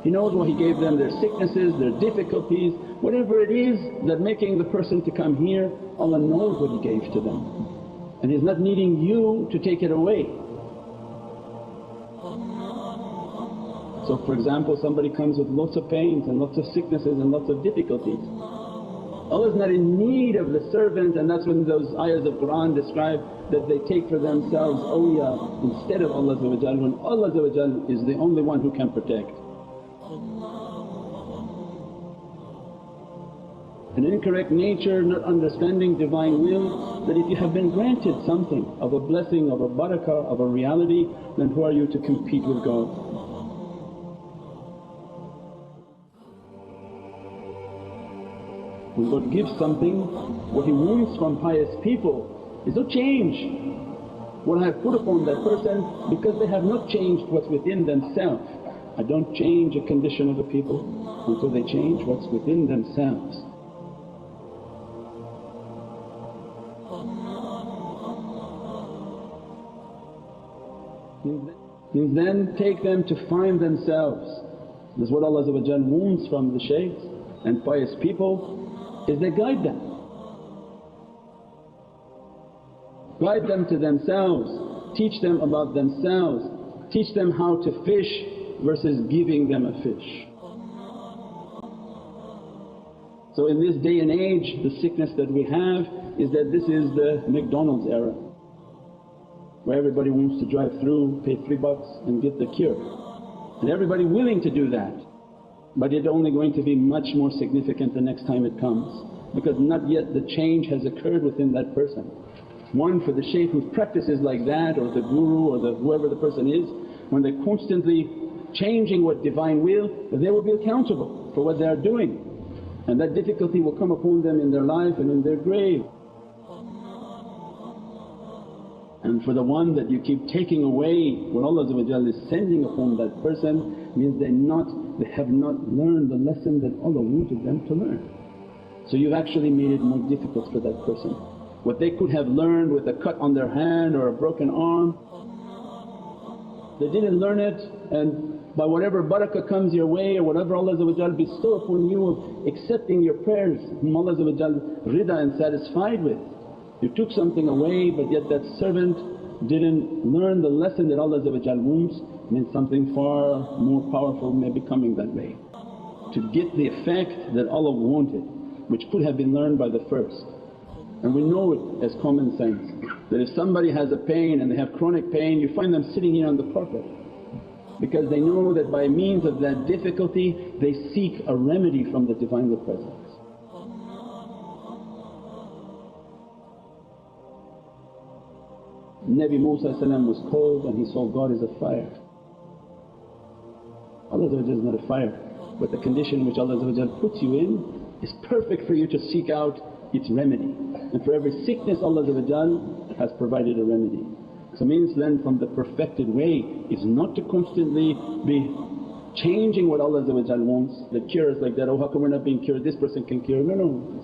He knows why He gave them their sicknesses, their difficulties, whatever it is that making the person to come here, Allah knows what He gave to them. And He's not needing you to take it away. So for example, somebody comes with lots of pains and lots of sicknesses and lots of difficulties. Allah's not in need of the servant, and that's when those ayahs of Qur'an describe that they take for themselves awliya instead of Allah, when Allah is the only one who can protect. An incorrect nature, not understanding Divine will, that if you have been granted something of a blessing, of a barakah, of a reality, then who are you to compete with God? When God gives something, what He wants from pious people is, don't change what I have put upon that person because they have not changed what's within themselves. I don't change a condition of the people until they change what's within themselves. Means then take them to find themselves. This is what Allah wants from the shaykhs and pious people, is they guide them. Guide them to themselves, teach them about themselves, teach them how to fish versus giving them a fish. So in this day and age, the sickness that we have is that this is the McDonald's era, where everybody wants to drive through, pay $3 and get the cure. And everybody willing to do that, but it's only going to be much more significant the next time it comes, because not yet the change has occurred within that person. One, for the shaykh who practices like that, or the guru or whoever the person is, when they're constantly changing what Divine will, they will be accountable for what they are doing, and that difficulty will come upon them in their life and in their grave. And for the one that you keep taking away what Allah is sending upon that person, means they have not learned the lesson that Allah wanted them to learn. So you've actually made it more difficult for that person. What they could have learned with a cut on their hand or a broken arm, they didn't learn it, and by whatever barakah comes your way or whatever Allah bestow upon you of accepting your prayers, whom Allah rida and satisfied with. You took something away, but yet that servant didn't learn the lesson that Allah wants, means something far more powerful may be coming that way. To get the effect that Allah wanted, which could have been learned by the first. And we know it as common sense, that if somebody has a pain and they have chronic pain, you find them sitting here on the carpet, because they know that by means of that difficulty they seek a remedy from the Divinely Presence. Nabi Musa was cold and he saw God as a fire. Allah is not a fire, but the condition which Allah puts you in is perfect for you to seek out its remedy, and for every sickness Allah has provided a remedy. So means then from the perfected way is not to constantly be changing what Allah wants. The cure is like that, oh how come we're not being cured, this person can cure. No,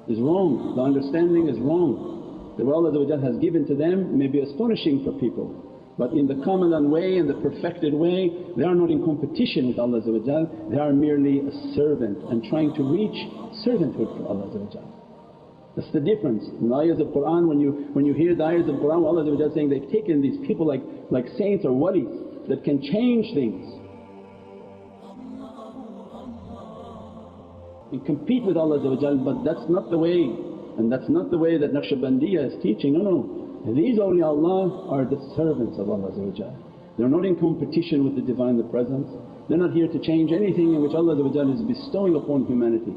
it's wrong, the understanding is wrong. That what Allah has given to them may be astonishing for people, but in the kamalan way and the perfected way they are not in competition with Allah, they are merely a servant and trying to reach servanthood for Allah. That's the difference. In the ayahs of Qur'an, when you hear the ayahs of Qur'an, Allah is saying they've taken these people like saints or walis that can change things and compete with Allah, but that's not the way. And that's not the way that Naqshbandiya is teaching. No. These awliyaullah are the servants of Allah. They're not in competition with the Divinely Presence. They're not here to change anything in which Allah is bestowing upon humanity,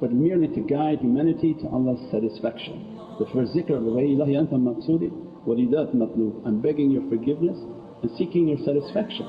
but merely to guide humanity to Allah's satisfaction. The first zikr of way, Ilahi anta maqsoodi wa ridat matloob, I'm begging your forgiveness and seeking your satisfaction.